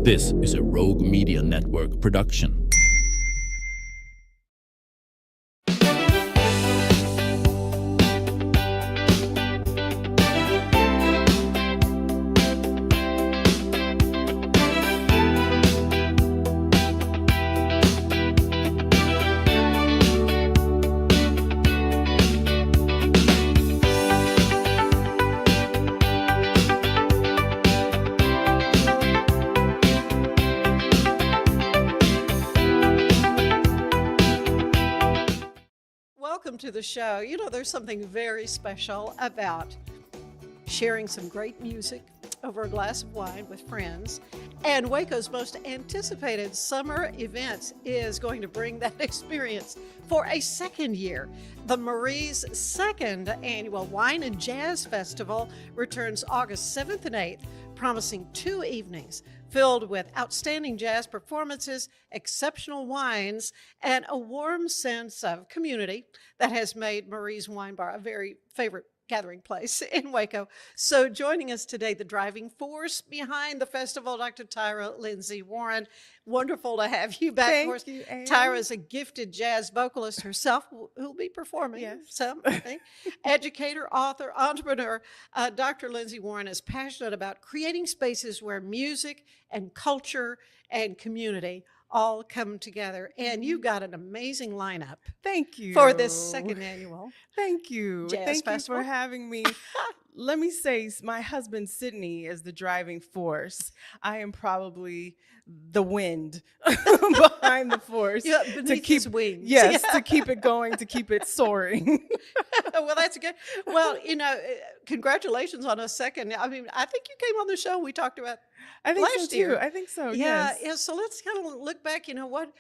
This is a Rogue Media Network production. Welcome to the show. You know, there's something very special about sharing some great music over a glass of wine with friends. And Waco's most anticipated summer event is going to bring that experience for a second year. The Marie's second annual Wine and Jazz Festival returns August 7th and 8th, promising 2 evenings filled with outstanding jazz performances, exceptional wines, and a warm sense of community that has made Marie's Wine Bar a very favorite gathering place in Waco. So joining us today, the driving force behind the festival, Dr. Tyrha Lindsey-Warren. Wonderful to have you back. Thank you, Anne. Tyrha is a gifted jazz vocalist herself who'll be performing some, I think. Educator, author, entrepreneur. Dr. Lindsey-Warren is passionate about creating spaces where music and culture and community all come together. And you've got an amazing lineup. Thank you. For this second annual Thank you. Jazz Thank Festival. you for having me. Let me say, my husband, Sydney, is the driving force. I am probably the wind behind the force. Yeah, beneath his wings. Yes, to keep it going, to keep it soaring. Well, that's good. Well, you know, congratulations on a second. I mean, I think you came on the show. We talked about I think last so, year. too. I think so, Yeah, yes. yeah. So let's kind of look back. You know, what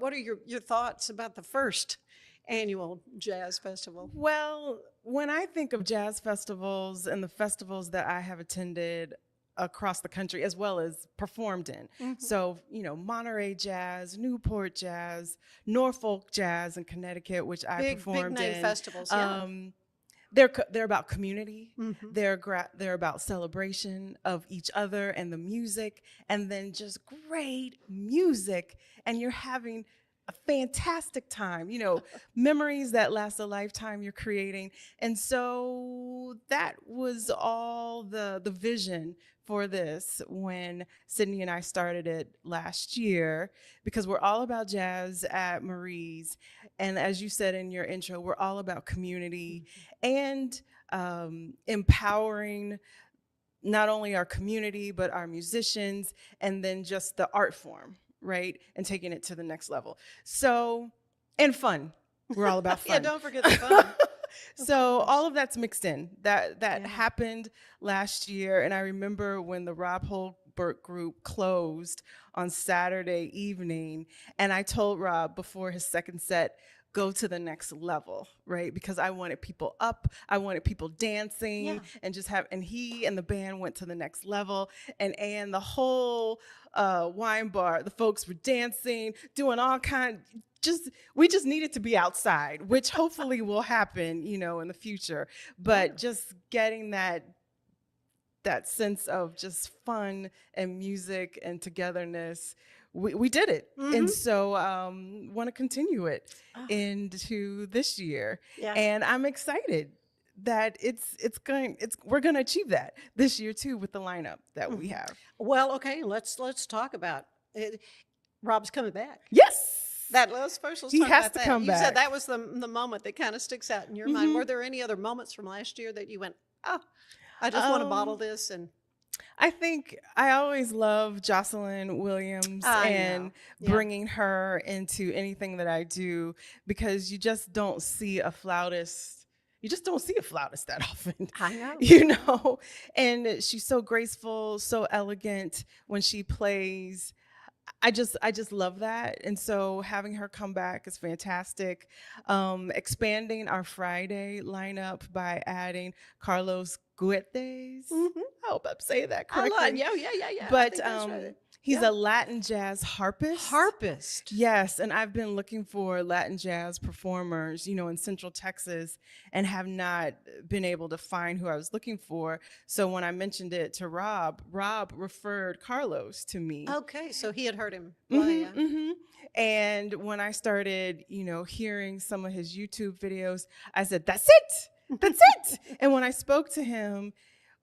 are your thoughts about the first annual jazz festival? Well, when I think of jazz festivals and the festivals that I have attended across the country as well as performed in. So, you know, Monterey Jazz, Newport Jazz, Norfolk Jazz in Connecticut, which I performed big name in. festivals. Yeah. They're about community. They're about celebration of each other and the music, and then just great music, and you're having a fantastic time, you know, memories that last a lifetime you're creating. And so that was all the vision for this when Sydney and I started it last year, because we're all about jazz at Marie's. And as you said in your intro, we're all about community and empowering not only our community, but our musicians, and then just the art form, right? And taking it to the next level. So, and fun. We're all about fun. Yeah, don't forget the fun. So all of that's mixed in. That happened last year. And I remember when the Rob Holbert group closed on Saturday evening, and I told Rob before his second set, go to the next level, right? Because I wanted people up, I wanted people dancing, and and he and the band went to the next level, and the whole wine bar, the folks were dancing, doing all we just needed to be outside, which hopefully will happen, you know, in the future. But just getting that sense of just fun and music and togetherness, we did it. And so want to continue it into this year. Yeah. And I'm excited that we're going to achieve that this year too with the lineup that we have. Well, okay, let's talk about it. Rob's coming back. Yes. Let's talk has about to that. come You back. said that was the moment that kind of sticks out in your mind. Were there any other moments from last year that you went, oh, I just want to bottle this? And I think I always love Jocelyn Williams and bringing her into anything that I do, because you just don't see a flautist. You just don't see a flautist that often. I know. You know, and she's so graceful, so elegant when she plays. I just love that. And so having her come back is fantastic. Expanding our Friday lineup by adding Carlos Guedes. I hope I'm saying that correctly. Yeah. But He's a Latin jazz harpist. Harpist. Yes, and I've been looking for Latin jazz performers, in Central Texas, and have not been able to find who I was looking for. So when I mentioned it to Rob referred Carlos to me. Okay, so he had heard him play. And when I started, hearing some of his YouTube videos, I said, "That's it, that's it." And when I spoke to him,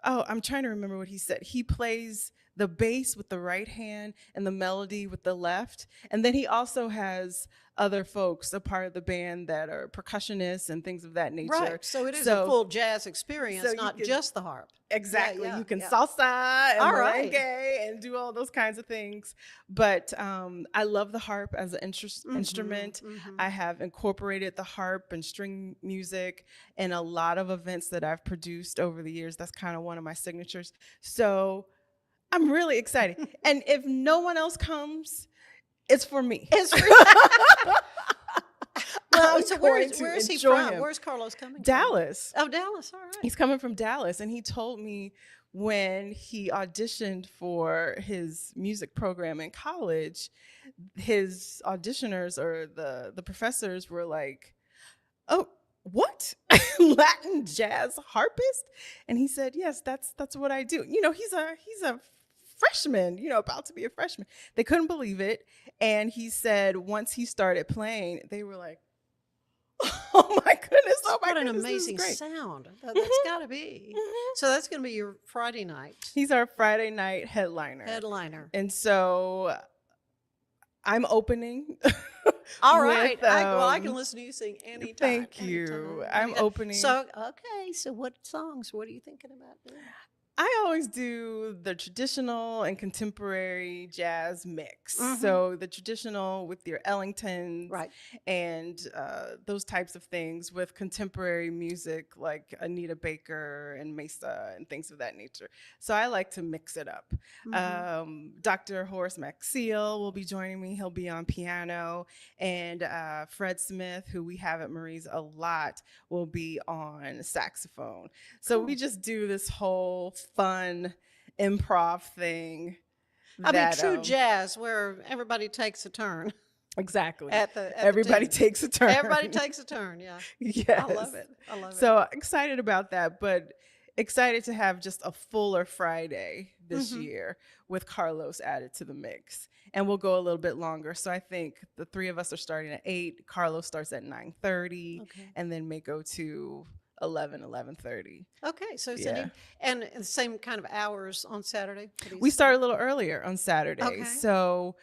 I'm trying to remember what he said. He plays the bass with the right hand and the melody with the left. And then he also has other folks, a part of the band, that are percussionists and things of that nature. Right. So it is a full jazz experience, not just the harp. Exactly. You can salsa and merengue and do all those kinds of things. But I love the harp as an instrument. I have incorporated the harp and string music in a lot of events that I've produced over the years. That's kind of one of my signatures. So I'm really excited. And if no one else comes, it's for me. It's for Well, so where is he from? Where's Carlos coming Dallas. From? Oh, Dallas. All right. He's coming from Dallas. And he told me when he auditioned for his music program in college, his auditioners or the professors were like, "Oh, what? Latin jazz harpist?" And he said, "Yes, that's what I do." He's a freshman, about to be a freshman. They couldn't believe it. And he said once he started playing, they were like, "Oh my goodness, what an amazing sound." That's got to be. So that's going to be your Friday night. He's our Friday night headliner. And so I'm opening. All right. I can listen to you sing anytime. Thank you. I'm opening. So what songs? What are you thinking about doing? I always do the traditional and contemporary jazz mix. So the traditional with your Ellingtons, right, and those types of things with contemporary music like Anita Baker and Mesa and things of that nature. So I like to mix it up. Dr. Horace Maxiel will be joining me. He'll be on piano. And Fred Smith, who we have at Marie's a lot, will be on saxophone. So we just do this whole fun improv thing. True jazz where everybody takes a turn. Exactly. Everybody takes a turn. Everybody takes a turn, yeah. Yes. I love it. So excited about that, but excited to have just a fuller Friday this year with Carlos added to the mix. And we'll go a little bit longer. So I think the three of us are starting at 8. Carlos starts at 9:30, and then may go to 11:30. Okay, so it's and the same kind of hours on Saturday? We start a little earlier on Saturday. Okay. So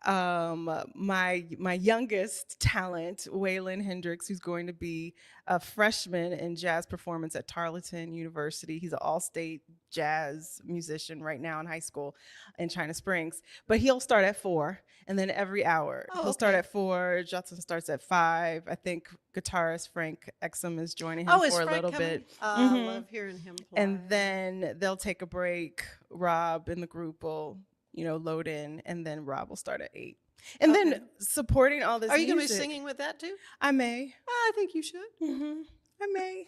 my youngest talent, Waylon Hendricks, who's going to be a freshman in jazz performance at Tarleton University. He's an all-state jazz musician right now in high school in China Springs. But he'll start at 4, and then every hour. He'll start at 4. Judson starts at 5. I think guitarist Frank Exum is joining him for a little bit. I love hearing him play. And then they'll take a break. Rob and the group will load in, and then Rob will start at 8. And then supporting all this Are you music. going to be singing with that too? I may. I think you should. I may.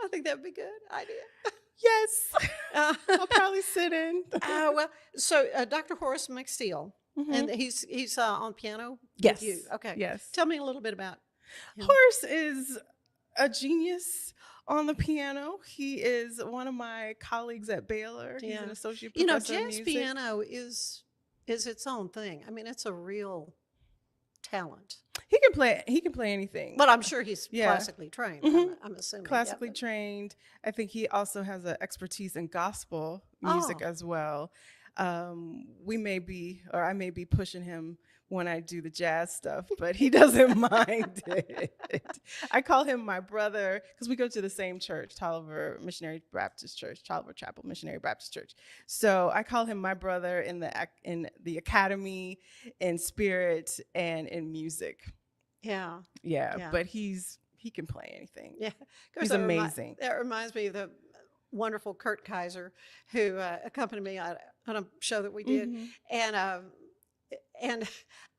I think that would be a good idea. Yes. I'll probably sit in. So Dr. Horace Maxiel, and he's on piano with you. Okay. Yes. Tell me a little bit about him. Horace is a genius on the piano. He is one of my colleagues at Baylor. He's an associate professor of music. Jazz piano is its own thing. I mean, it's a real talent. He can play anything. But I'm sure he's classically trained. I'm assuming. Classically trained. I think he also has an expertise in gospel music as well. I may be pushing him when I do the jazz stuff, but he doesn't mind it. I call him my brother because we go to the same church, Tolliver Missionary Baptist Church, Tolliver Chapel Missionary Baptist Church. So I call him my brother in the academy, in spirit, and in music. Yeah. But he can play anything. Yeah, he's amazing. That reminds me of the wonderful Kurt Kaiser, who accompanied me on a show that we did, and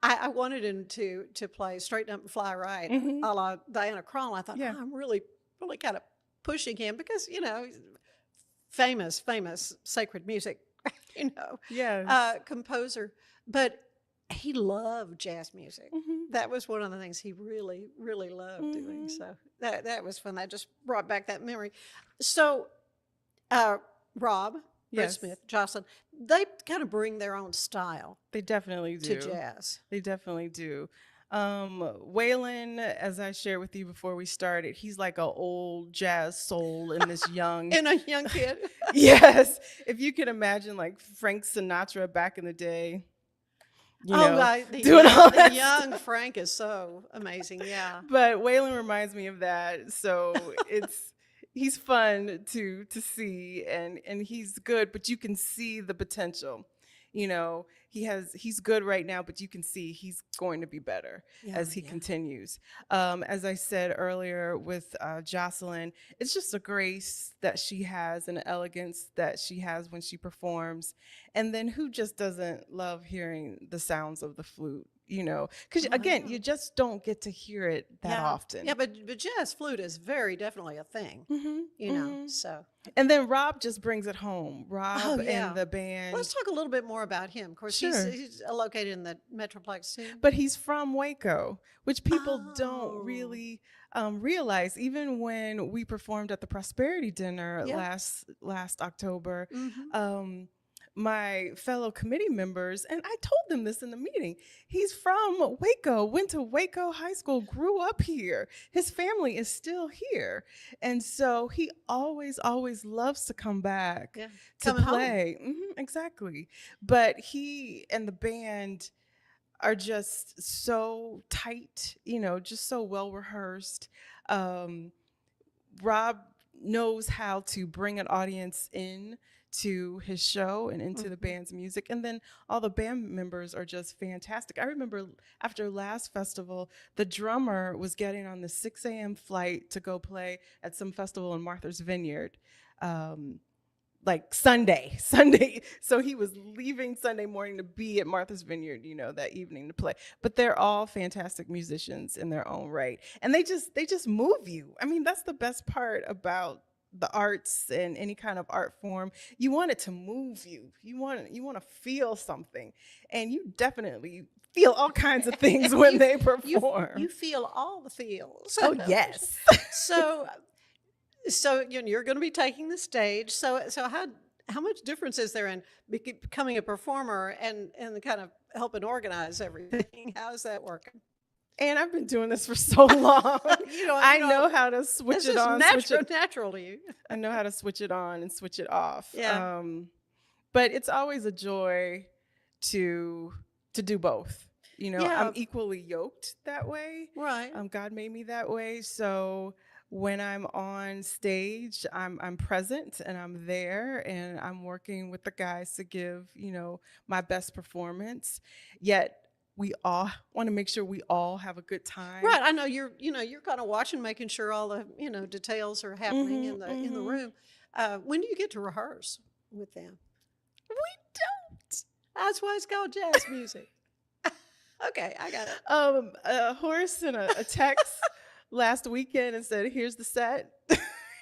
I wanted him to play Straighten Up and Fly Right, a la Diana Krall. I thought, I'm really kind of pushing him because, famous sacred music Yes. composer. But he loved jazz music. Mhm. That was one of the things he really, really loved doing. Mhm. So that was fun. That just brought back that memory. So uh, Rob, Brett Yes. Smith, Jocelyn, they kind of bring their own style They definitely to do. jazz. They definitely do. Waylon, as I shared with you before we started, he's like an old jazz soul in this young. And a young kid. Yes. If you can imagine like Frank Sinatra back in the day, doing all the that young stuff. Frank is so amazing. Yeah. But Waylon reminds me of that. So he's fun to see and he's good, but you can see the potential. He's good right now, but you can see he's going to be better as he continues. As I said earlier with Jocelyn, it's just a grace that she has, an elegance that she has when she performs. And then who just doesn't love hearing the sounds of the flute? Because again, you just don't get to hear it that often. Yeah, but jazz flute is very definitely a thing. So. And then Rob just brings it home. Rob and the band. Let's talk a little bit more about him. Of course, he's located in the Metroplex too. But he's from Waco, which people don't really realize. Even when we performed at the Prosperity Dinner last October, my fellow committee members, and I told them this in the meeting, he's from Waco, went to Waco High School, grew up here. His family is still here. And so he always loves to come back to play. Exactly. But he and the band are just so tight, just so well rehearsed. Rob knows how to bring an audience in to his show and into the band's music. And then all the band members are just fantastic. I remember after last festival, the drummer was getting on the 6 a.m. flight to go play at some festival in Martha's Vineyard, like Sunday. So he was leaving Sunday morning to be at Martha's Vineyard, that evening to play. But they're all fantastic musicians in their own right. And they just move you. I mean, that's the best part about the arts and any kind of art form. You want it to move you. You want to feel something, and you definitely feel all kinds of things when they perform. You feel all the feels. Oh yes. So you're going to be taking the stage. So how much difference is there in becoming a performer and kind of helping organize everything? How's that working? And I've been doing this for so long. I know how to switch it on. Natural to you. I know how to switch it on and switch it off. Yeah. But it's always a joy to do both. I'm equally yoked that way. Right. God made me that way. So when I'm on stage, I'm present and I'm there and I'm working with the guys to give, my best performance. Yet we all want to make sure we all have a good time. Right. I know you're kind of watching, making sure all the, details are happening in the room. When do you get to rehearse with them? We don't. That's why it's called jazz music. Okay, I got it. Horace sent a text last weekend and said, here's the set.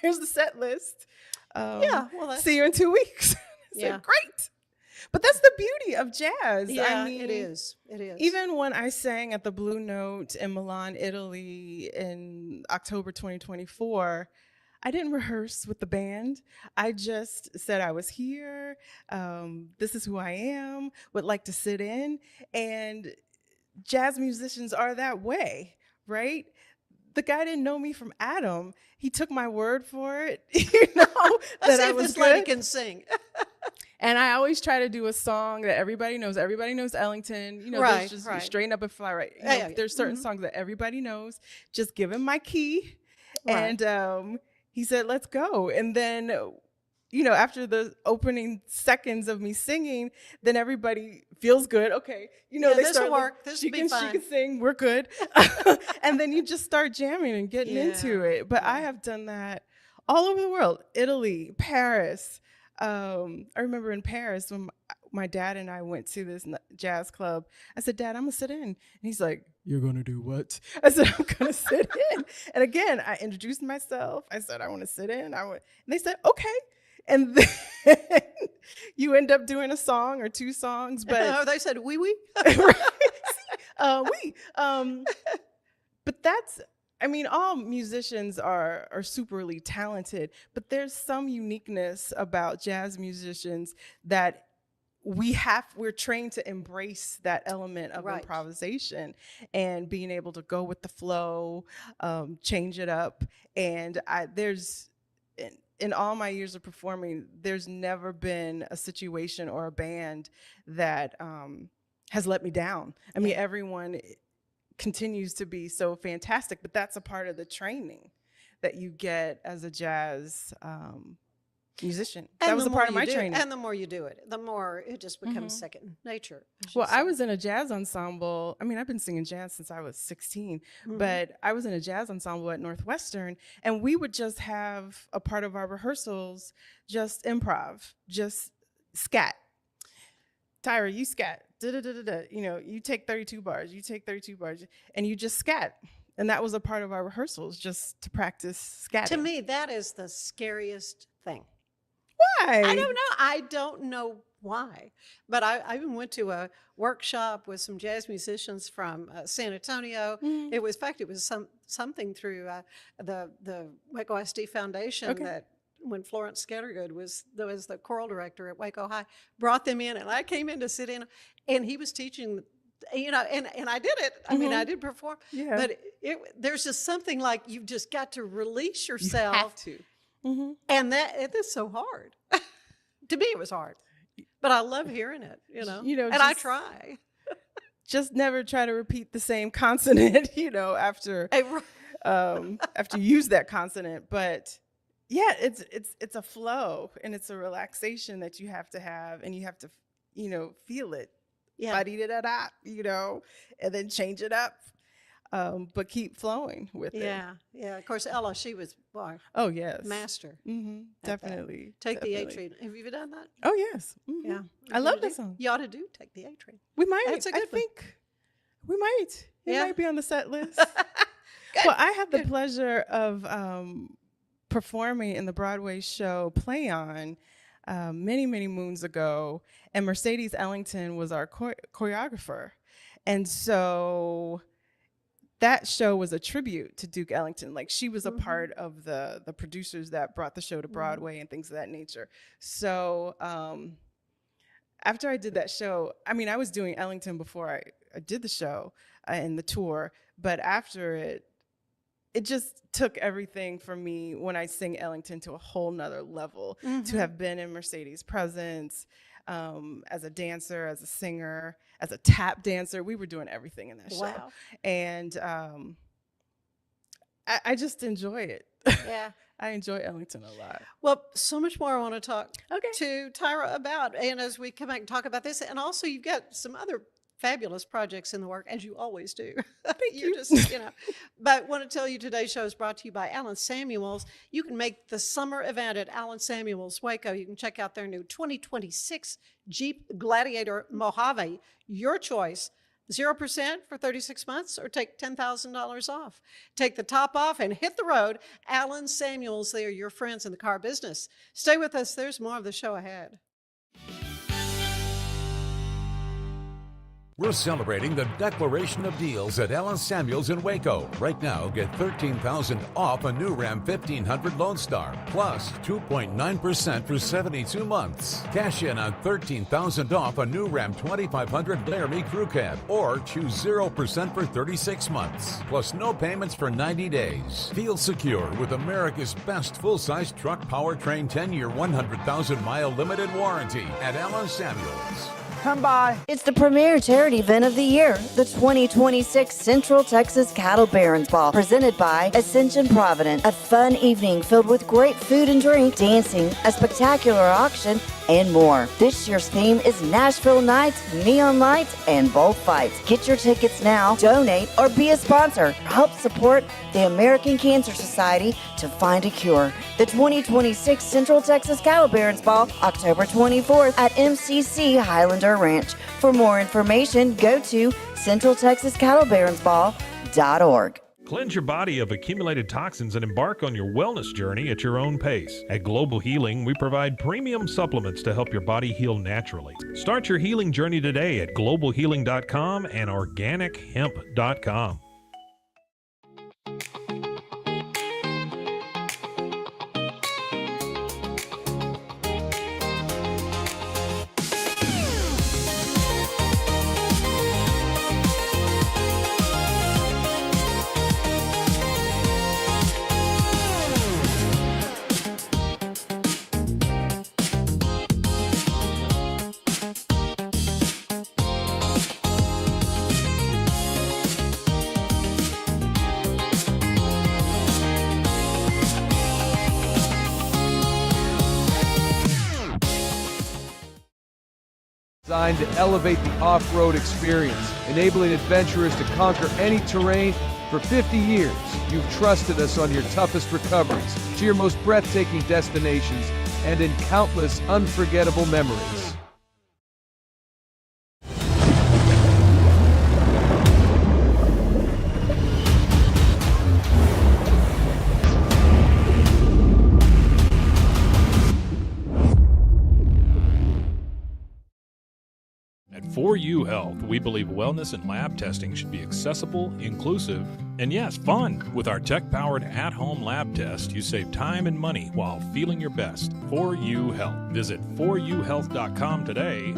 Here's the set list. See you in 2 weeks. I said, great. But that's the beauty of jazz. Yeah, it is. It is. Even when I sang at the Blue Note in Milan, Italy in October 2024, I didn't rehearse with the band. I just said I was here. This is who I am, would like to sit in. And jazz musicians are that way, right? The guy didn't know me from Adam. He took my word for it, that I was good. Lady can sing. And I always try to do a song that everybody knows. Everybody knows Ellington. Right, just right. Straighten Up and Fly Right. There's certain songs that everybody knows. Just give him my key. Right. And he said, let's go. And then, after the opening seconds of me singing, then everybody feels good. Okay. They this start will work. This will be fun. She can sing. We're good. And then you just start jamming and getting into it. But I have done that all over the world. Italy, Paris. I remember in Paris when my dad and I went to this jazz club. I said, Dad, I'm going to sit in. And he's like, you're going to do what? I said, I'm going to sit in. And again, I introduced myself. I said, I want to sit in. And they said, okay. And then you end up doing a song or two songs, but they said wee wee. But that's, I mean, all musicians are superly talented, but there's some uniqueness about jazz musicians that we're trained to embrace that element of improvisation and being able to go with the flow, change it up. And in all my years of performing, there's never been a situation or a band that has let me down. I mean, everyone continues to be so fantastic, but that's a part of the training that you get as a jazz musician. That was a part of my training. And the more you do it, the more it just becomes second nature. Well, I was in a jazz ensemble. I mean, I've been singing jazz since I was 16, but I was in a jazz ensemble at Northwestern, and we would just have a part of our rehearsals just improv, just scat. Tyrha, you scat. Da-da-da-da-da. You know, you take 32 bars, and you just scat. And that was a part of our rehearsals, just to practice scatting. To me, that is the scariest thing. Why? I don't know why. But I even went to a workshop with some jazz musicians from San Antonio. It was something through the Waco ISD Foundation that when Florence Scattergood was the choral director at Waco High, brought them in, and I came in to sit in, and he was teaching, you know, and I did it. I mean, I did perform, but there's just something like you've just got to release yourself. You have to. And it is so hard. To me, it was hard, but I love hearing it, you know, and I try. Just never try to repeat the same consonant, you know, after you use that consonant. But yeah, it's a flow, and it's a relaxation that you have to have, and you have to, you know, feel it. Yeah. Ba-dee-da-da-da, you know, and then change it up. But keep flowing with it. Yeah. Of course, Ella, she was master. Definitely. Take the A train. Have you ever done that? Oh yes. Yeah. I love that song. You ought to do Take the A train. We might. That's a good one. I think we might. It might be on the set list. Well, I had the pleasure of performing in the Broadway show Play On many, many moons ago, and Mercedes Ellington was our choreographer, and so that show was a tribute to Duke Ellington. Like, she was a part of the producers that brought the show to Broadway and things of that nature. So after I did that show, I mean, I was doing Ellington before I did the show and the tour, but after it just took everything for me when I sing Ellington to a whole nother level, to have been in Mercedes' presence, as a dancer, as a singer, as a tap dancer. We were doing everything in that show. And I just enjoy it. Yeah. I enjoy Ellington a lot. Well, so much more I want to talk to Tyrha about. And as we come back and talk about this, and also you've got some other fabulous projects in the work, as you always do. Thank you. Just, you know. But I want to tell you today's show is brought to you by Alan Samuels. You can make the summer event at Alan Samuels Waco. You can check out their new 2026 Jeep Gladiator Mojave. Your choice. 0% for 36 months, or take $10,000 off. Take the top off and hit the road. Alan Samuels, they are your friends in the car business. Stay with us. There's more of the show ahead. We're celebrating the Declaration of Deals at Alan Samuels in Waco. Right now, get $13,000 off a new Ram 1500 Lone Star, plus 2.9% for 72 months. Cash in on $13,000 off a new Ram 2500 Laramie Crew Cab, or choose 0% for 36 months, plus no payments for 90 days. Feel secure with America's best full-size truck powertrain 10-year, 100,000-mile limited warranty at Alan Samuels. Come by. It's the premier charity event of the year, the 2026 Central Texas Cattle Barons Ball, presented by Ascension Providence. A fun evening filled with great food and drink, dancing, a spectacular auction, and more. This year's theme is Nashville Nights, Neon Lights, and Bullfights. Get your tickets now, donate, or be a sponsor. Help support the American Cancer Society to find a cure. The 2026 Central Texas Cattle Barons Ball, October 24th at MCC Highlander Ranch. For more information, go to centraltexascattlebaronsball.org. Cleanse your body of accumulated toxins and embark on your wellness journey at your own pace. At Global Healing, we provide premium supplements to help your body heal naturally. Start your healing journey today at globalhealing.com and organichemp.com. Designed to elevate the off-road experience, enabling adventurers to conquer any terrain. For 50 years, you've trusted us on your toughest recoveries, to your most breathtaking destinations, and in countless unforgettable memories. At 4U Health, we believe wellness and lab testing should be accessible, inclusive, and yes, fun. With our tech-powered at-home lab test, you save time and money while feeling your best. 4U Health. Visit 4uhealth.com today.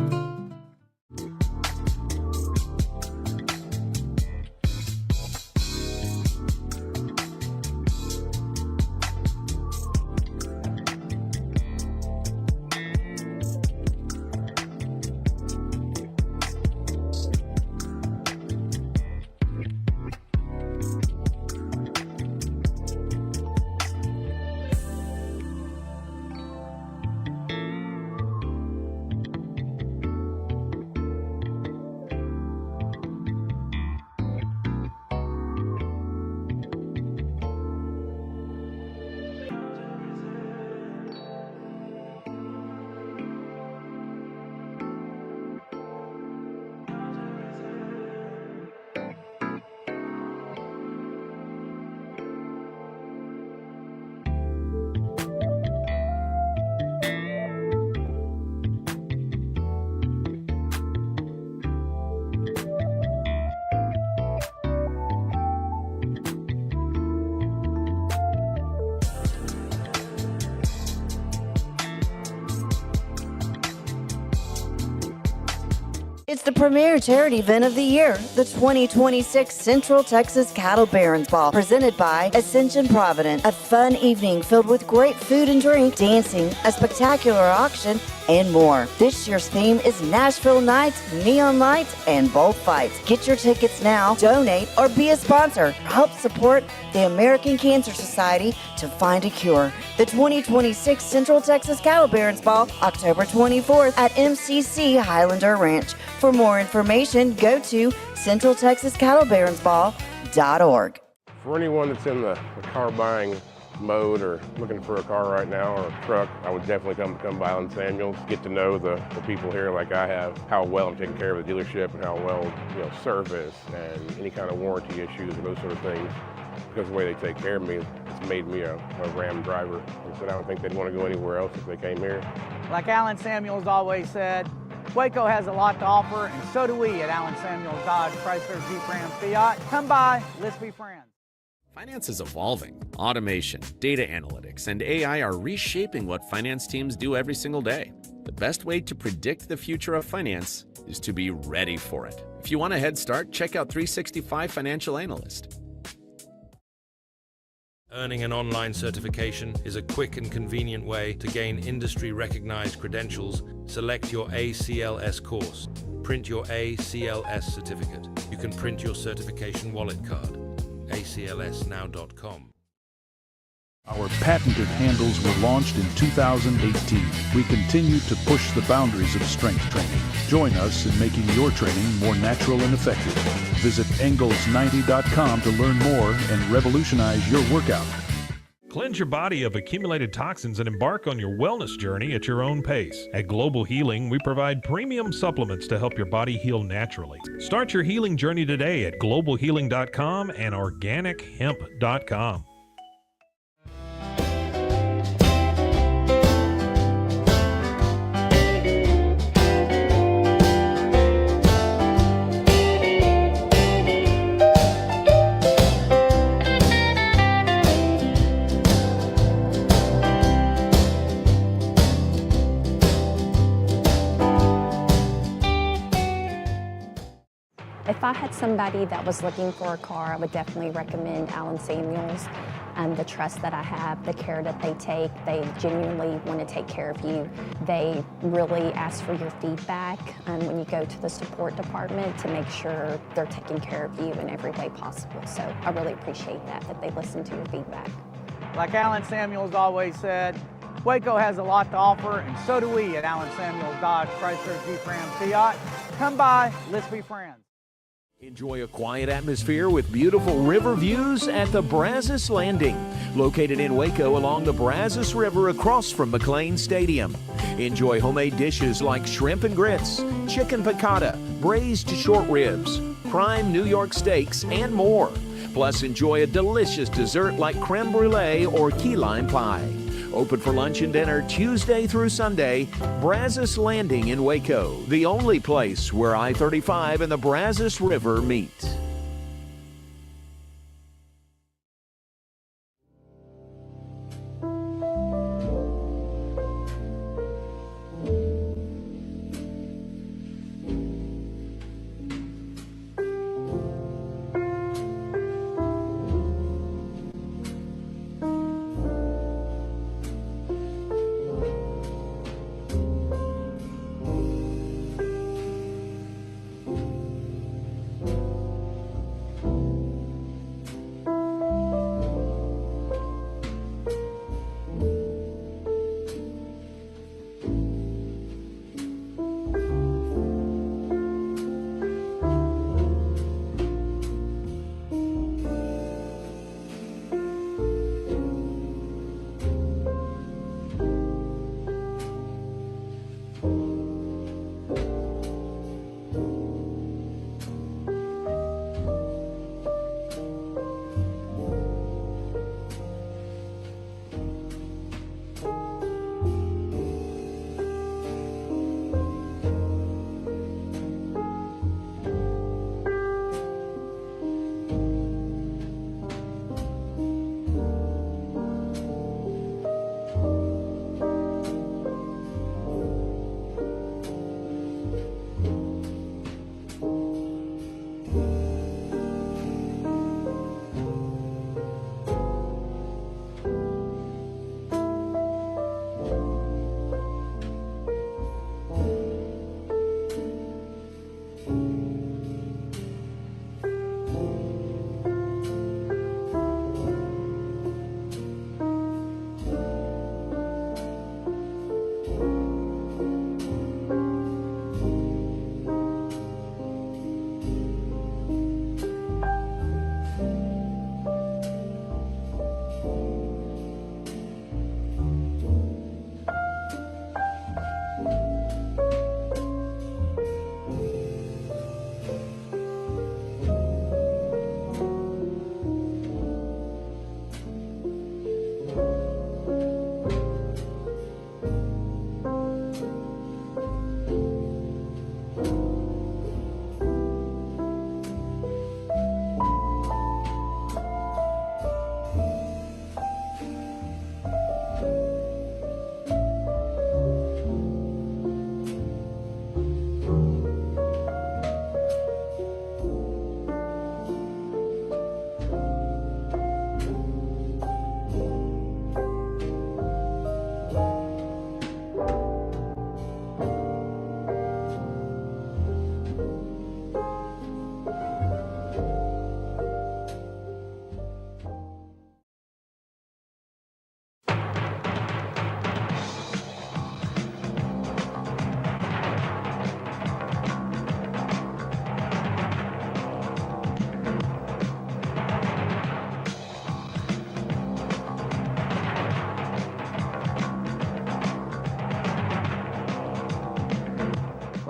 It's the premier charity event of the year, the 2026 Central Texas Cattle Barons Ball, presented by Ascension Provident. A fun evening filled with great food and drink, dancing, a spectacular auction, and more. This year's theme is Nashville Nights, Neon Lights, and Bullfights. Get your tickets now, donate, or be a sponsor. Help support the American Cancer Society to find a cure. The 2026 Central Texas Cattle Barons Ball, October 24th at MCC Highlander Ranch. For more information, go to centraltexascattlebaronsball.org. For anyone that's in the car buying mode or looking for a car right now or a truck, I would definitely come by Allen Samuels, get to know the people here like I have, how well I'm taking care of the dealership and how well, service and any kind of warranty issues and those sort of things. Because of the way they take care of me, it's made me a Ram driver. And so I don't think they'd want to go anywhere else if they came here. Like Allen Samuels always said, Waco has a lot to offer, and so do we at Allen Samuels Dodge, Chrysler, Jeep, Ram, Fiat. Come by, let's be friends. Finance is evolving. Automation, data analytics, and AI are reshaping what finance teams do every single day. The best way to predict the future of finance is to be ready for it. If you want a head start, check out 365 Financial Analyst. Earning an online certification is a quick and convenient way to gain industry-recognized credentials. Select your ACLS course. Print your ACLS certificate. You can print your certification wallet card. aclsnow.com. Our patented handles were launched in 2018. We continue to push the boundaries of strength training. Join us in making your training more natural and effective. Visit Engels90.com to learn more and revolutionize your workout. Cleanse your body of accumulated toxins and embark on your wellness journey at your own pace. At Global Healing, we provide premium supplements to help your body heal naturally. Start your healing journey today at globalhealing.com and organichemp.com. If I had somebody that was looking for a car, I would definitely recommend Allen Samuels. The trust that I have, the care that they take, they genuinely want to take care of you. They really ask for your feedback when you go to the support department to make sure they're taking care of you in every way possible. So I really appreciate that they listen to your feedback. Like Allen Samuels always said, Waco has a lot to offer, and so do we at Allen Samuels Dodge Chrysler Jeep Ram Fiat. Come by, let's be friends. Enjoy a quiet atmosphere with beautiful river views at the Brazos Landing, located in Waco along the Brazos River across from McLean Stadium. Enjoy homemade dishes like shrimp and grits, chicken piccata, braised short ribs, prime New York steaks, and more. Plus, enjoy a delicious dessert like creme brulee or key lime pie. Open for lunch and dinner Tuesday through Sunday. Brazos Landing in Waco, the only place where I-35 and the Brazos River meet.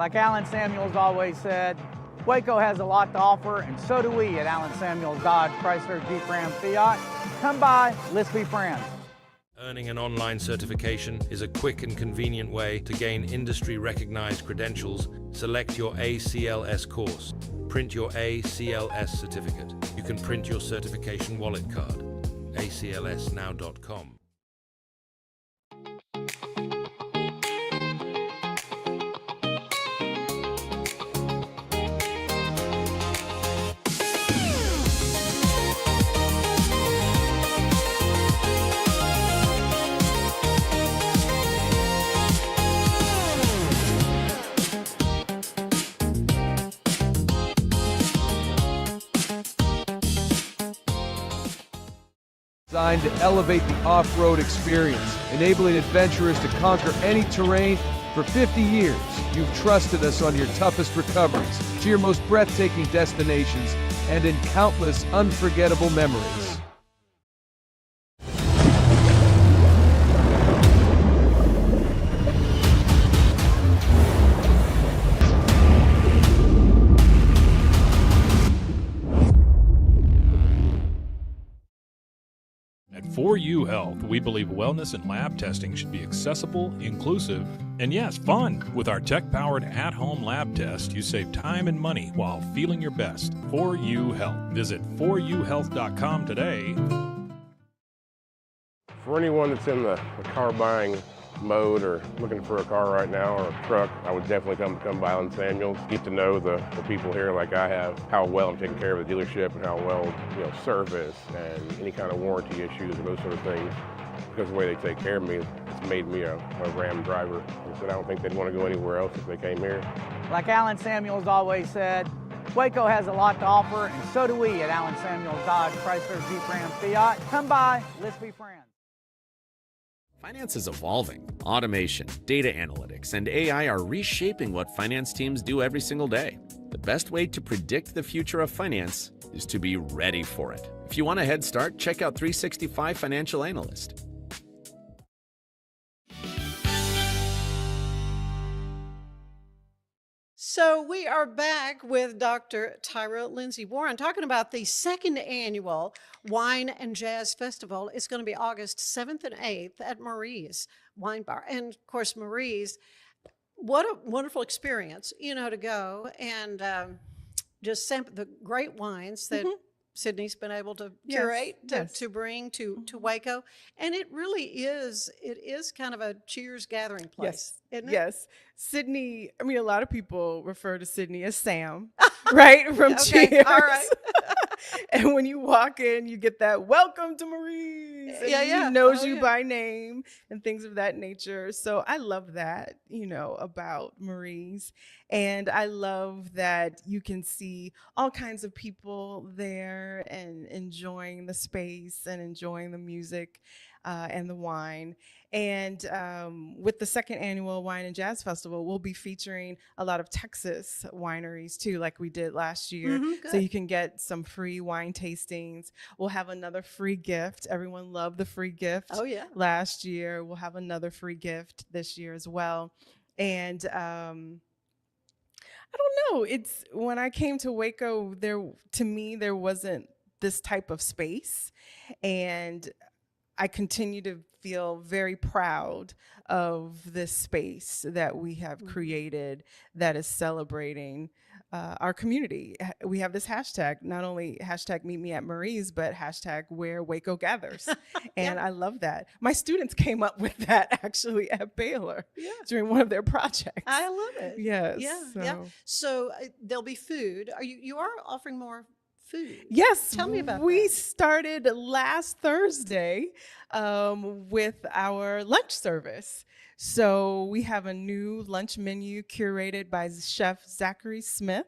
Like Alan Samuels always said, Waco has a lot to offer, and so do we at Alan Samuels Dodge, Chrysler, Jeep, Ram, Fiat. Come by, let's be friends. Earning an online certification is a quick and convenient way to gain industry-recognized credentials. Select your ACLS course. Print your ACLS certificate. You can print your certification wallet card. aclsnow.com. Designed to elevate the off-road experience, enabling adventurers to conquer any terrain. For 50 years, you've trusted us on your toughest recoveries, to your most breathtaking destinations, and in countless unforgettable memories. At 4U Health, we believe wellness and lab testing should be accessible, inclusive, and yes, fun. With our tech-powered at-home lab test, you save time and money while feeling your best. 4U Health. Visit 4uhealth.com today. For anyone that's in the car buying mode or looking for a car right now or a truck, I would definitely come by Alan Samuels. Get to know the people here like I have, how well I'm taking care of the dealership and how well, service and any kind of warranty issues or those sort of things. Because the way they take care of me, it's made me a Ram driver. And so I don't think they'd want to go anywhere else if they came here. Like Alan Samuels always said, Waco has a lot to offer, and so do we at Alan Samuels Dodge, Chrysler, Jeep, Ram, Fiat. Come by, let's be friends. Finance is evolving. Automation, data analytics, and AI are reshaping what finance teams do every single day. The best way to predict the future of finance is to be ready for it. If you want a head start, check out 365 Financial Analyst. So we are back with Dr. Tyrha Lindsey-Warren talking about the second annual Wine and Jazz Festival. It's going to be August 7th and 8th at Marie's Wine Bar. And of course, Marie's, what a wonderful experience, to go and just sample the great wines that Sydney's been able to curate, to bring to Waco. And it really is, kind of a cheers gathering place, isn't it? Yes. Sydney, a lot of people refer to Sydney as Sam, right? From Cheers. All right. And when you walk in, you get that welcome to Marie's. And he knows you by name and things of that nature. So I love that, about Marie's. And I love that you can see all kinds of people there and enjoying the space and enjoying the music and the wine. And with the second annual Wine and Jazz Festival, we'll be featuring a lot of Texas wineries too, like we did last year. So you can get some free wine tastings. We'll have another free gift. Everyone loved the free gift last year. We'll have another free gift this year as well. And I don't know. It's when I came to Waco, to me, there wasn't this type of space. And I continue to feel very proud of this space that we have created that is celebrating our community. We have this hashtag, not only hashtag Meet Me at Marie's, but hashtag Where Waco Gathers. And I love that. My students came up with that actually at Baylor during one of their projects. I love it. Yes. So there'll be food. You are offering more food. Yes. Tell me about We that. started last Thursday with our lunch service. So we have a new lunch menu curated by Chef Zachary Smith,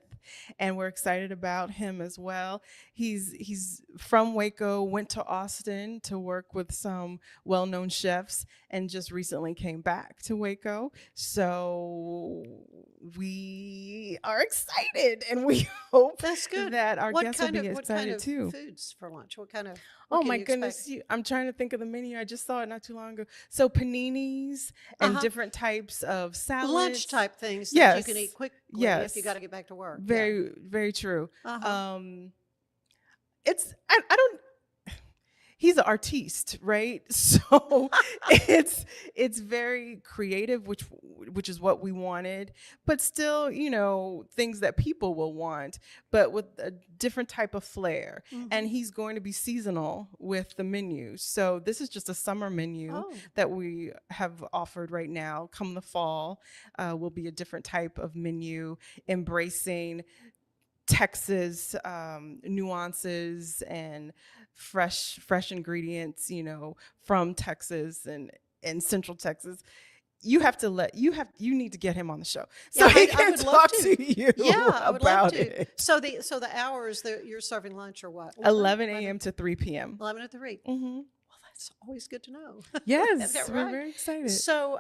and we're excited about him as well. He's from Waco, went to Austin to work with some well-known chefs, and just recently came back to Waco. So we are excited, and we hope That's good. that our guests will be excited what kind of too. foods for lunch? What kind of? Oh can my you goodness, I'm trying to think of the menu. I just saw it not too long ago. So paninis and different types of salads. Lunch type things that Yes. you can eat quickly if you got to get back to work. Very, very true. Uh-huh. I don't. He's an artiste, right? So it's very creative, which is what we wanted, but still, things that people will want, but with a different type of flair. Mm-hmm. And he's going to be seasonal with the menu. So this is just a summer menu that we have offered right now. Come the fall, will be a different type of menu, embracing Texas nuances and fresh ingredients, from Texas and Central Texas. You need to get him on the show so he can talk to you about it. So the hours that you're serving lunch are what? 11 a.m. to 3 p.m. 11 to 3. Mm-hmm. Well, that's always good to know. Yes, right? we're very excited. So,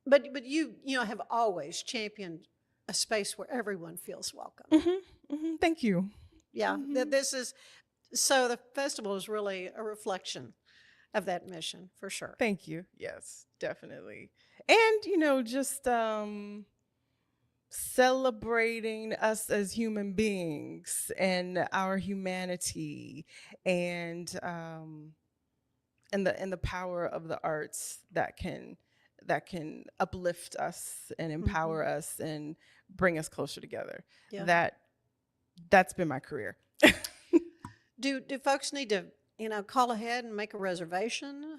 but you have always championed a space where everyone feels welcome. Mm-hmm. Mm-hmm. Thank you. Yeah, so the festival is really a reflection of that mission, for sure. Thank you. Yes, definitely. And, just celebrating us as human beings and our humanity and the power of the arts that can uplift us and empower us and bring us closer together. Yeah. That's been my career. Do folks need to, call ahead and make a reservation?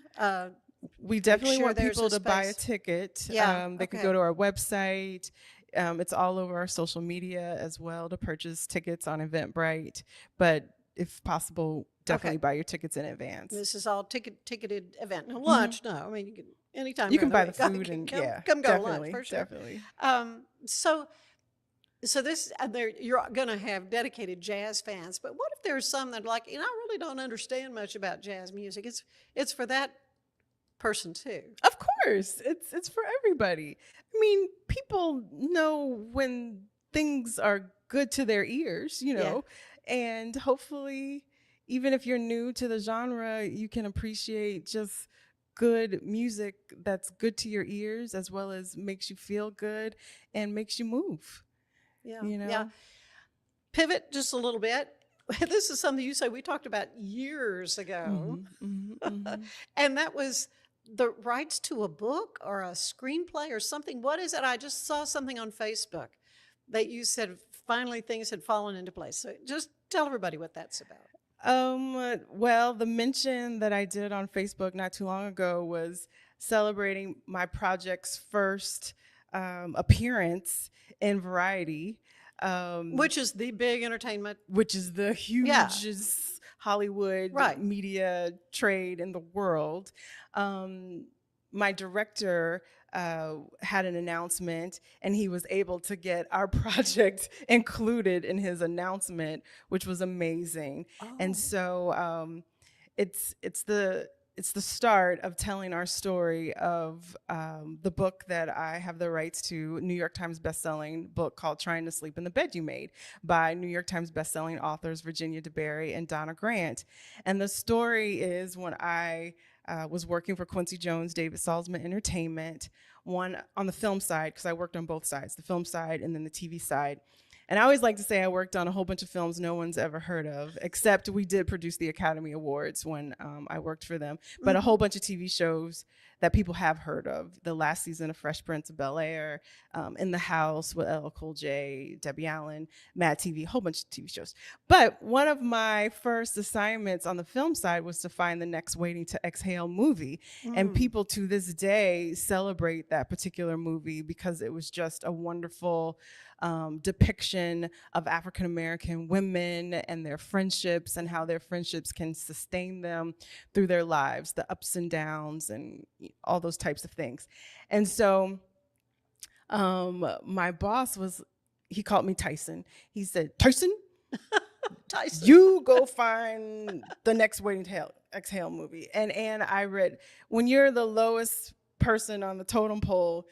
We definitely want people to buy a ticket. Yeah. They can go to our website. It's all over our social media as well to purchase tickets on Eventbrite. But if possible, definitely buy your tickets in advance. This is all ticketed event. Now, lunch, no. I mean, you can anytime you can buy the food and come go lunch for sure. Definitely. So this you're going to have dedicated jazz fans, but what if there's some that are like, I really don't understand much about jazz music? It's for that person too. Of course, it's for everybody. I mean, people know when things are good to their ears, and hopefully, even if you're new to the genre, you can appreciate just good music that's good to your ears as well as makes you feel good and makes you move. Yeah. Yeah. Pivot just a little bit. This is something you said we talked about years ago. And that was the rights to a book or a screenplay or something. What is it? I just saw something on Facebook that you said finally things had fallen into place. So just tell everybody what that's about. Well, the mention that I did on Facebook not too long ago was celebrating my project's first appearance in Variety. Which is the big entertainment. Which is the hugest Hollywood media trade in the world. My director had an announcement, and he was able to get our project included in his announcement, which was amazing. And so it's the start of telling our story of the book that I have the rights to, New York Times bestselling book called Trying to Sleep in the Bed You Made by New York Times bestselling authors Virginia DeBerry and Donna Grant. And the story is when I was working for Quincy Jones, David Salzman Entertainment, one on the film side, because I worked on both sides, the film side and then the TV side. And I always like to say I worked on a whole bunch of films no one's ever heard of, except we did produce the Academy Awards when I worked for them. But a whole bunch of TV shows that people have heard of. The last season of Fresh Prince of Bel-Air, In the House with LL Cool J, Debbie Allen, Mad TV, a whole bunch of TV shows. But one of my first assignments on the film side was to find the next Waiting to Exhale movie. And people to this day celebrate that particular movie because it was just a wonderful depiction of African-American women and their friendships and how their friendships can sustain them through their lives, the ups and downs and all those types of things. And so my boss he called me Tyson. He said, Tyson, you go find the next Waiting to Exhale movie. And I read, when you're the lowest person on the totem pole,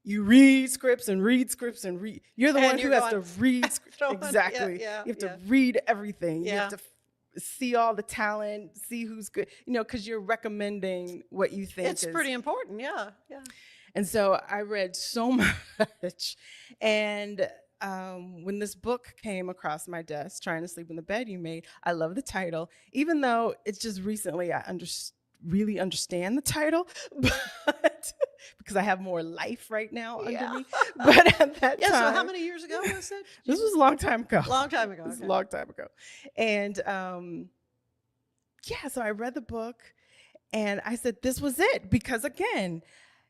you read scripts and read scripts and read. You're the one who has to read scripts. Exactly. You have to read everything. You have to see all the talent, see who's good, because you're recommending what you think It's pretty important. Yeah. Yeah. And so I read so much. And when this book came across my desk, Trying to Sleep in the Bed You Made, I love the title, even though it's just recently I really understand the title, but because I have more life right now under me. But at that time. So how many years ago was it? This was a long time ago. Long time ago. This was a long time ago. And so I read the book and I said, this was it. Because again,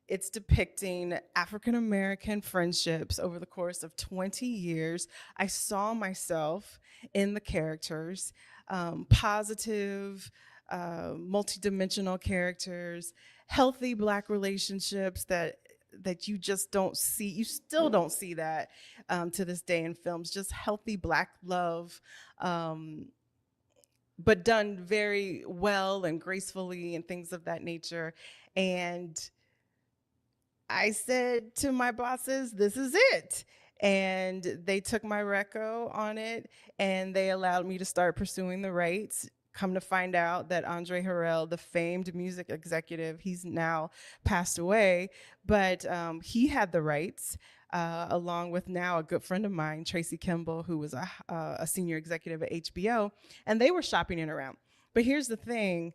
it's depicting African-American friendships over the course of 20 years. I saw myself in the characters, positive, multidimensional characters, healthy Black relationships that you just don't see. You still don't see that to this day in films, just healthy Black love, but done very well and gracefully and things of that nature. And I said to my bosses, this is it. And they took my reco on it and they allowed me to start pursuing the rights. Come to find out that Andre Harrell, the famed music executive, he's now passed away, but he had the rights along with now a good friend of mine, Tracy Kimball, who was a senior executive at HBO, and they were shopping it around. But here's the thing.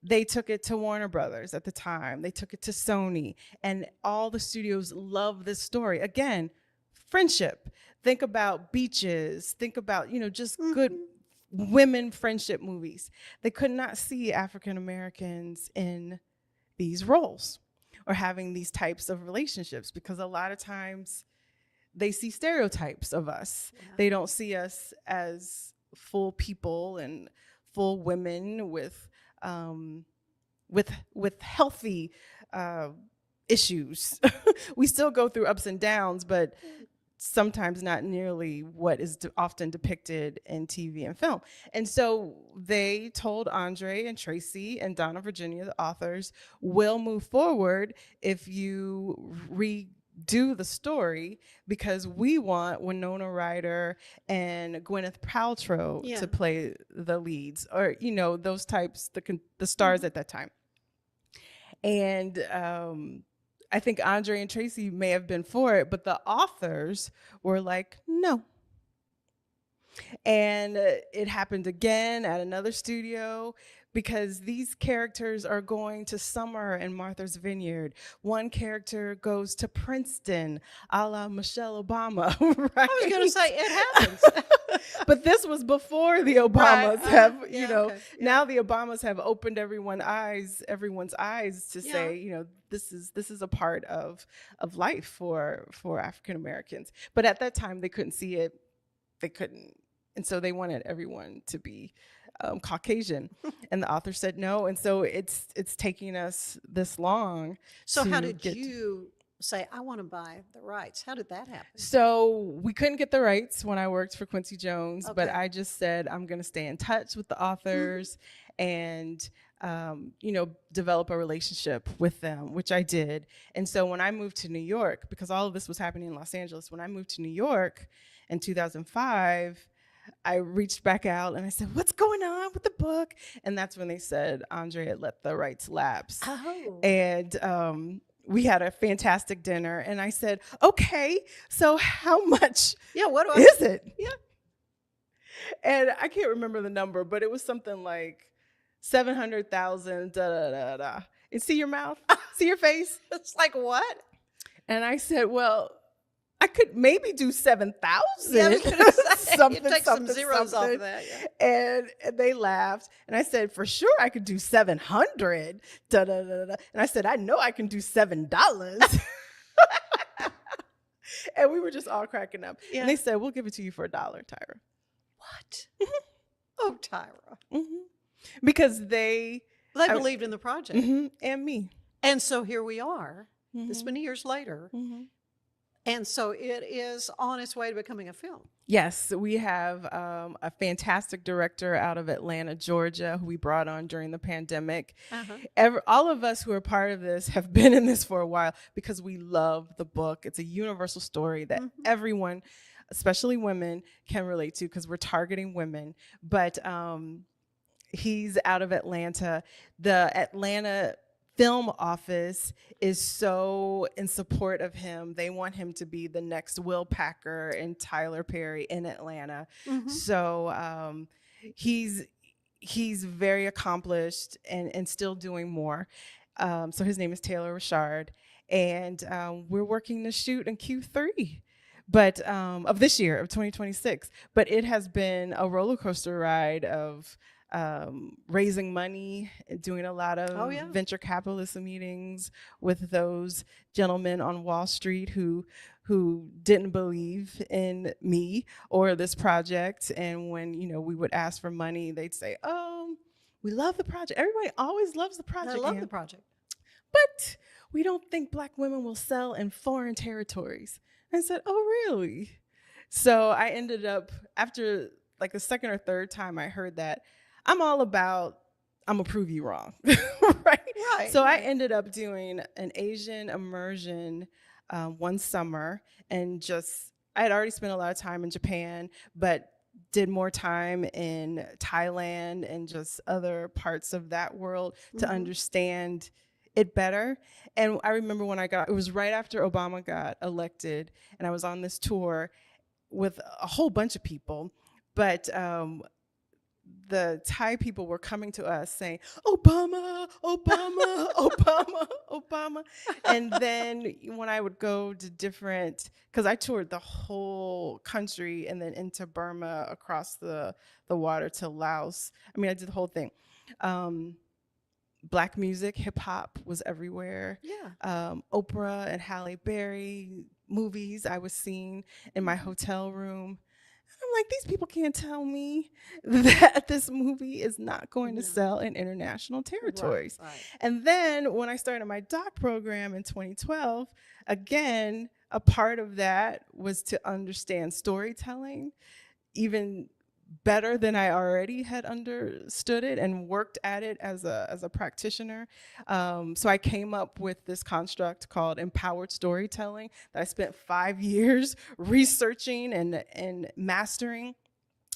They took it to Warner Brothers at the time. They took it to Sony, and all the studios love this story. Again, friendship. Think about Beaches. Think about, just good women friendship movies. They could not see African Americans in these roles or having these types of relationships because a lot of times they see stereotypes of us. Yeah. They don't see us as full people and full women with healthy issues. We still go through ups and downs, but sometimes not nearly what is often depicted in TV and film. And so they told Andre and Tracy and Donna Virginia, the authors, we'll move forward if you redo the story because we want Winona Ryder and Gwyneth Paltrow to play the leads, or those types, the stars at that time. And I think Andre and Tracy may have been for it, but the authors were like, no. And it happened again at another studio because these characters are going to summer in Martha's Vineyard. One character goes to Princeton, a la Michelle Obama, right? I was going to say, it happens. But this was before the Obamas now the Obamas have opened everyone's eyes to say, this is a part of life for African Americans. But at that time they couldn't see it. They couldn't. And so they wanted everyone to be Caucasian. And the author said no. And so it's taking us this long. So how did you say, I want to buy the rights? How did that happen? So we couldn't get the rights when I worked for Quincy Jones, but I just said, I'm going to stay in touch with the authors and, develop a relationship with them, which I did. And so when I moved to New York, because all of this was happening in Los Angeles, when I moved to New York in 2005, I reached back out and I said, what's going on with the book? And that's when they said Andre had let the rights lapse. Oh. And we had a fantastic dinner and I said, okay, so how much is it? Yeah. And I can't remember the number, but it was something like 700,000, da da da da. And see your mouth? See your face? It's like, what? And I said, well, I could maybe do 7,000. Yeah, you take some zeros off of that. Yeah. And they laughed. And I said, for sure, I could do 700. Da, da, da, da. And I said, I know I can do $7. And we were just all cracking up. Yeah. And they said, we'll give it to you for $1, Tyrha. What? Oh, Tyrha. Mm-hmm. Because they believed in the project. Mm-hmm, and me. And so here we are, this many years later. Mm-hmm. And so it is on its way to becoming a film. Yes, we have a fantastic director out of Atlanta, Georgia, who we brought on during the pandemic. All of us who are part of this have been in this for a while because we love the book. It's a universal story that everyone, especially women, can relate to because we're targeting women. But He's out of Atlanta. The Atlanta film office is so in support of him. They want him to be the next Will Packer and Tyler Perry in Atlanta. So he's very accomplished and still doing more. So his name is Taylor Richard, and we're working to shoot in Q3. But of this year, of 2026. But it has been a roller coaster ride of raising money, doing a lot of venture capitalist meetings with those gentlemen on Wall Street who didn't believe in me or this project. And when, we would ask for money, they'd say, "Oh, we love the project." Everybody always loves the project. I love the project. But we don't think Black women will sell in foreign territories. I said, "Oh, really?" So I ended up, after like the second or third time I heard that, I'm gonna prove you wrong, right? So I ended up doing an Asian immersion one summer, and I had already spent a lot of time in Japan, but did more time in Thailand and just other parts of that world to understand it better. And I remember when it was right after Obama got elected, and I was on this tour with a whole bunch of people, but the Thai people were coming to us saying, "Obama, Obama, Obama, Obama." And then when I would go to because I toured the whole country and then into Burma, across the water to Laos. I mean, I did the whole thing. Black music, hip hop was everywhere. Oprah and Halle Berry movies I was seeing in my hotel room. I'm like, these people can't tell me that this movie is not going to sell in international territories. Right. And then when I started my doc program in 2012, again, a part of that was to understand storytelling even better than I already had understood it and worked at it as a practitioner. So I came up with this construct called empowered storytelling that I spent 5 years researching and mastering.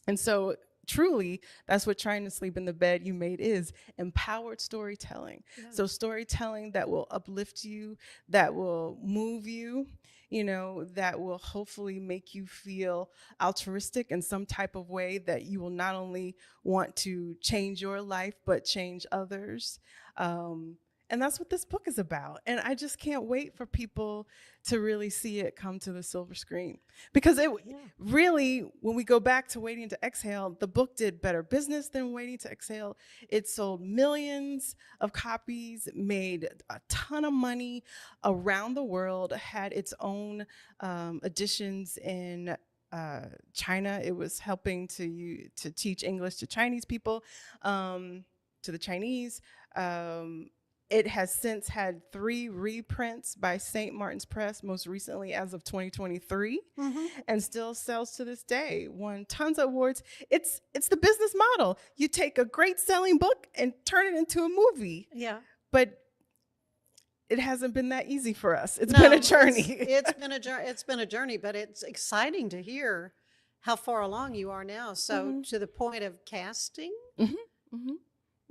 And so truly, that's what Trying to Sleep in the Bed You Made is, empowered storytelling. So storytelling that will uplift you, that will move you, that will hopefully make you feel altruistic in some type of way, that you will not only want to change your life, but change others. And that's what this book is about. And I just can't wait for people to really see it come to the silver screen. Because it really, when we go back to Waiting to Exhale, the book did better business than Waiting to Exhale. It sold millions of copies, made a ton of money around the world, had its own editions in China. It was helping to teach English to Chinese people, to the Chinese. It has since had 3 reprints by St. Martin's Press, most recently as of 2023, and still sells to this day. Won tons of awards. It's the business model. You take a great selling book and turn it into a movie. Yeah. But it hasn't been that easy for us. It's been a journey. It's been a journey, but it's exciting to hear how far along you are now. So to the point of casting.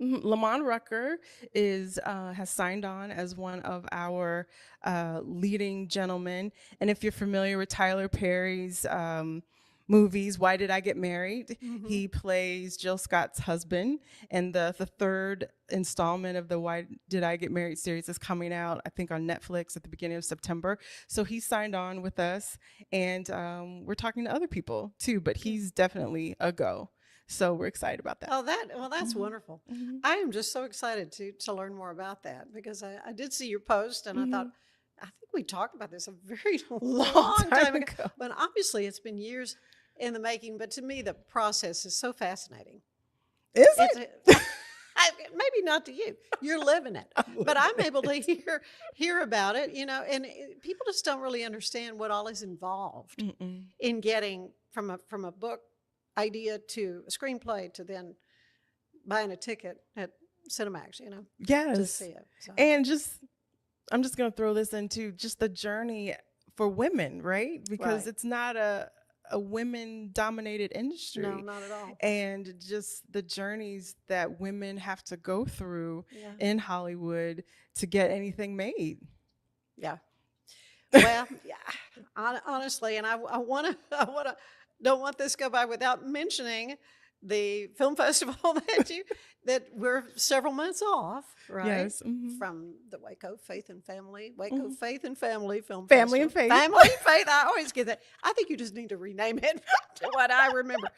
Lamont Rucker has signed on as one of our leading gentlemen. And if you're familiar with Tyler Perry's movies, Why Did I Get Married? He plays Jill Scott's husband. And the third installment of the Why Did I Get Married series is coming out, I think, on Netflix at the beginning of September. So he signed on with us. And we're talking to other people too, but he's definitely a go. So we're excited about that. That's wonderful. I am just so excited to learn more about that, because I did see your post and I thought, I think we talked about this a very long time ago. But obviously it's been years in the making. But to me, the process is so fascinating. Is it? Maybe not to you. You're living it. But I'm able to hear about it, and people just don't really understand what all is involved in getting from a book idea to a screenplay to then buying a ticket at Cinemax, to see it. So. And I'm just going to throw this into just the journey for women, right? Because it's not a a women-dominated industry. No, not at all. And just the journeys that women have to go through in Hollywood to get anything made. Yeah. Well, yeah. Honestly, and I don't want this to go by without mentioning the film festival that we're several months off, right? Yes. From the Waco Faith and Family Faith and Family Film Family Festival. and Faith. Family and Faith. I always get that. I think you just need to rename it to what I remember.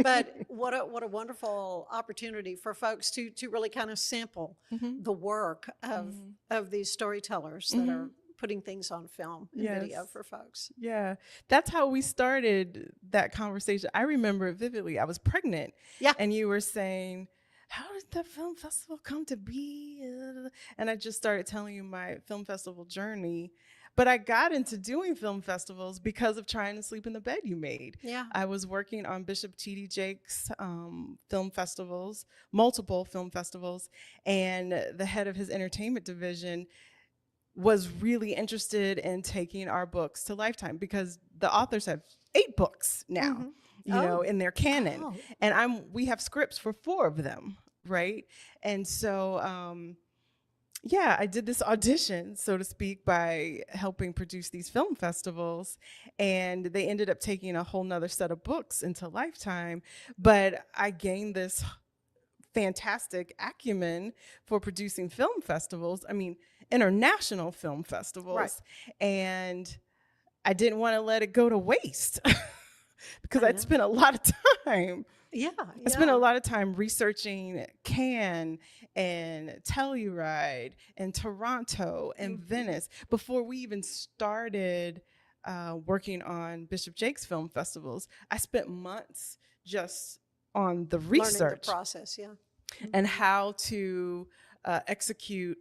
But what a wonderful opportunity for folks to really kind of sample the work of these storytellers that are putting things on film and video for folks. Yeah, that's how we started that conversation. I remember it vividly. I was pregnant. Yeah. And you were saying, how did the film festival come to be? And I just started telling you my film festival journey. But I got into doing film festivals because of Trying to Sleep in the Bed You Made. Yeah. I was working on Bishop T.D. Jakes' film festivals, multiple film festivals, and the head of his entertainment division was really interested in taking our books to Lifetime because the authors have 8 books now, you know, in their canon. Oh. And we have scripts for 4 of them, right? And so, I did this audition, so to speak, by helping produce these film festivals. And they ended up taking a whole nother set of books into Lifetime. But I gained this fantastic acumen for producing film festivals. I mean, international film festivals. Right. And I didn't want to let it go to waste because I'd spent a lot of time. I spent a lot of time researching Cannes and Telluride and Toronto and Venice before we even started working on Bishop Jakes film festivals. I spent months just on the research. Learning the process, and how to execute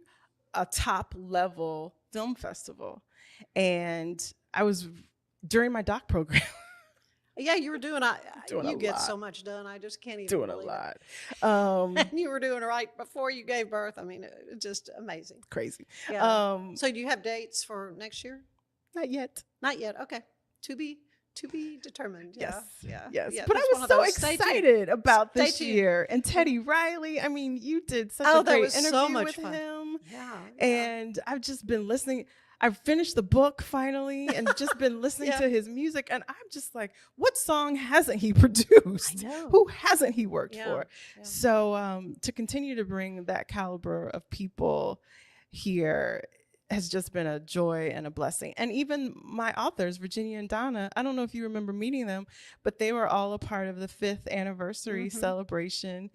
a top level film festival. And I was during my doc program. Yeah, you were doing you get lot. so much done. I just can't even Doing a believe lot. it. And you were doing it right before you gave birth. I mean, it's just amazing. Crazy. Yeah. So do you have dates for next year? Not yet. Not yet. Okay. To be determined. Yes. Yeah. Yes. Yeah, But I that's one was of so those. Stay tuned. excited about this Stay tuned. year. And Teddy Riley, I mean, you did such a that great was interview so much with fun. him. Yeah. And I've just been listening. I've finished the book finally and just been listening to his music. And I'm just like, what song hasn't he produced? I know. Who hasn't he worked for? Yeah. So to continue to bring that caliber of people here has just been a joy and a blessing. And even my authors, Virginia and Donna, I don't know if you remember meeting them, but they were all a part of the 5th anniversary celebration.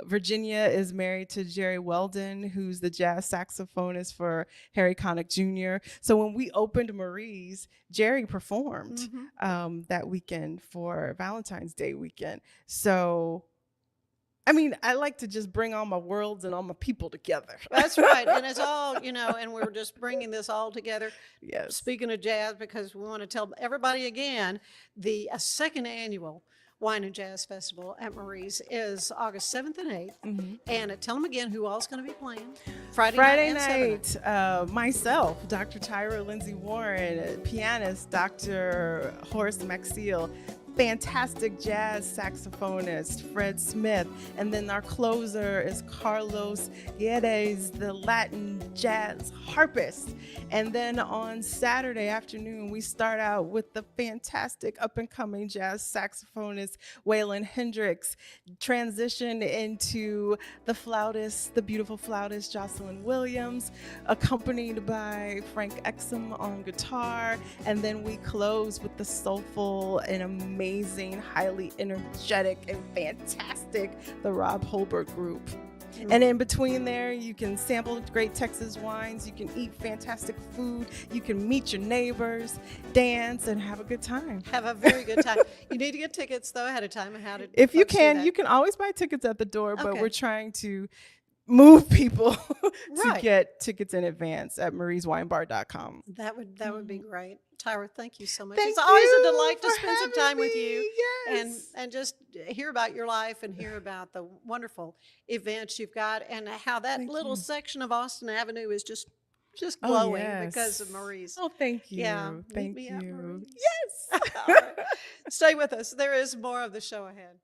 Virginia is married to Jerry Weldon, who's the jazz saxophonist for Harry Connick Jr. So when we opened Marie's, Jerry performed that weekend for Valentine's Day weekend. So I mean, I like to just bring all my worlds and all my people together. That's right. And it's all, and we're just bringing this all together. Yes. Speaking of jazz, because we want to tell everybody again, the 2nd annual Wine and Jazz Festival at Marie's is August 7th and 8th. And tell them again who all's going to be playing. Friday night, myself, Dr. Tyrha Lindsey-Warren, pianist, Dr. Horace Maxiel, fantastic jazz saxophonist, Fred Smith. And then our closer is Carlos Guedes, the Latin jazz harpist. And then on Saturday afternoon, we start out with the fantastic up-and-coming jazz saxophonist, Waylon Hendricks, transition into the flautist, the beautiful flautist, Jocelyn Williams, accompanied by Frank Exum on guitar. And then we close with the soulful and amazing, highly energetic and fantastic, the Rob Holbert Group. And in between there, you can sample great Texas wines, you can eat fantastic food, you can meet your neighbors, dance, and have a good time. Have a very good time. You need to get tickets, though, ahead of time. And how did if you folks do can, that? you can always buy tickets at the door, but Okay. we're trying to move people to Right. get tickets in advance at marieswinebar.com. That would be great. Tyra, thank you so much. Thank It's always a you delight to for spend some having time with me. you Yes. and just hear about your life and hear about the wonderful events you've got and how that Thank little you. section of Austin Avenue is just just Oh, glowing yes. because of Maurice. Oh, thank you. Yeah, Thank meet me at you. Maurice. Yes. All right. Stay with us. There is more of the show ahead.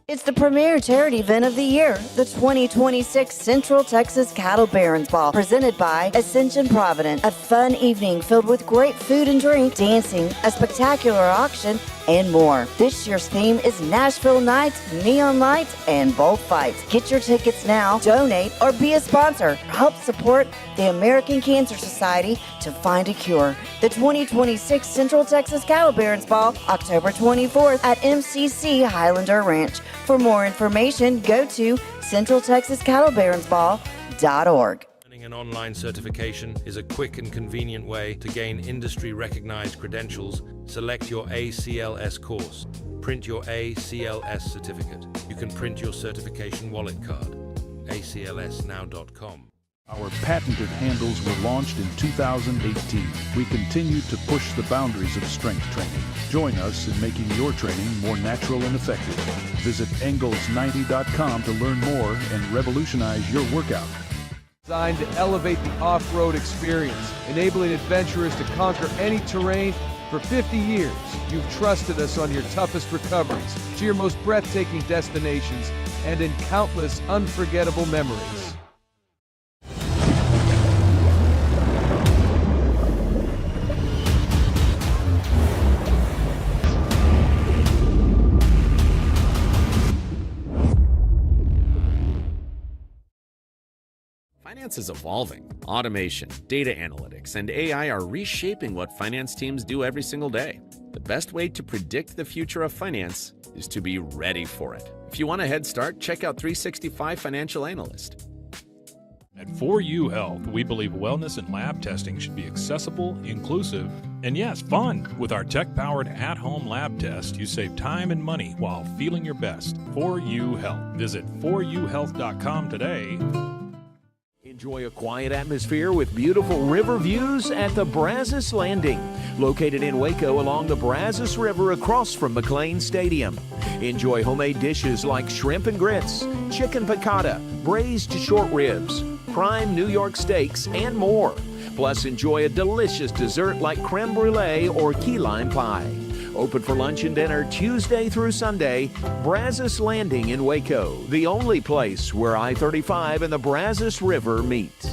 It's the premier charity event of the year, the 2026 Central Texas Cattle Barons Ball, presented by Ascension Provident. A fun evening filled with great food and drink, dancing, a spectacular auction, and more. This year's theme is Nashville Nights, Neon Lights, and Bullfights. Get your tickets now, donate, or be a sponsor. Help support the American Cancer Society to find a cure. The 2026 Central Texas Cattle Barons Ball, October 24th at MCC Highlander Ranch. For more information, go to centraltexascattlebaronsball.org. An online certification is a quick and convenient way to gain industry-recognized credentials. Select your ACLS course. Print your ACLS certificate. You can print your certification wallet card. aclsnow.com. Our patented handles were launched in 2018. We continue to push the boundaries of strength training. Join us in making your training more natural and effective. Visit Engels90.com to learn more and revolutionize your workout. Designed to elevate the off-road experience, enabling adventurers to conquer any terrain. For 50 years, you've trusted us on your toughest recoveries, to your most breathtaking destinations, and in countless unforgettable memories. Finance is evolving. Automation, data analytics, and AI are reshaping what finance teams do every single day. The best way to predict the future of finance is to be ready for it. If you want a head start, check out 365 Financial Analyst. At 4U Health, we believe wellness and lab testing should be accessible, inclusive, and yes, fun. With our tech-powered at-home lab test, you save time and money while feeling your best. 4U Health. Visit 4uhealth.com today. Enjoy a quiet atmosphere with beautiful river views at the Brazos Landing, located in Waco along the Brazos River across from McLean Stadium. Enjoy homemade dishes like shrimp and grits, chicken piccata, braised short ribs, prime New York steaks, and more. Plus, enjoy a delicious dessert like creme brulee or key lime pie. Open for lunch and dinner Tuesday through Sunday. Brazos Landing in Waco, the only place where I-35 and the Brazos River meet.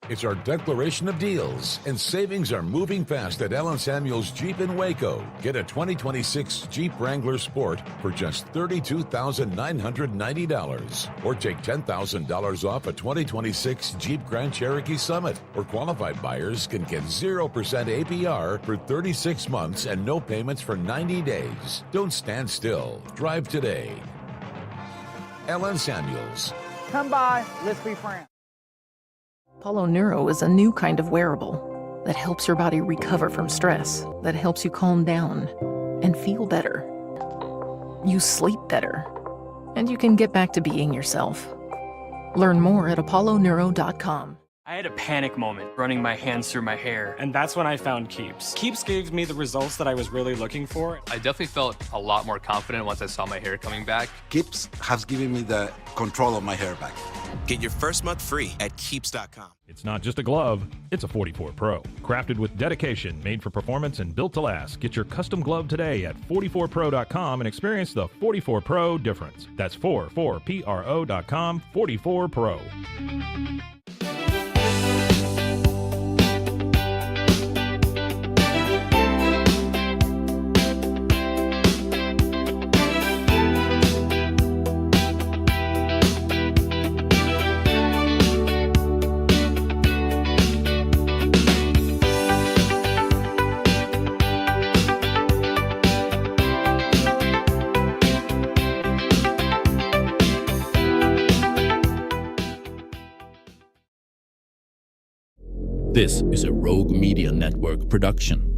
It's our declaration of deals, and savings are moving fast at Allen Samuels Jeep in Waco. Get a 2026 Jeep Wrangler Sport for just $32,990, or take $10,000 off a 2026 Jeep Grand Cherokee Summit. Or qualified buyers can get 0% APR for 36 months and no payments for 90 days. Don't stand still. Drive today. Allen Samuels. Come by, let's be friends. Apollo Neuro is a new kind of wearable that helps your body recover from stress, that helps you calm down and feel better. You sleep better, and you can get back to being yourself. Learn more at apolloneuro.com. I had a panic moment running my hands through my hair, and that's when I found Keeps. Keeps gave me the results that I was really looking for. I definitely felt a lot more confident once I saw my hair coming back. Keeps has given me the control of my hair back. Get your first month free at Keeps.com. It's not just a glove, it's a 44 Pro. Crafted with dedication, made for performance, and built to last. Get your custom glove today at 44pro.com and experience the 44 Pro difference. That's 44pro.com, 44 Pro. This is a Rogue Media Network production.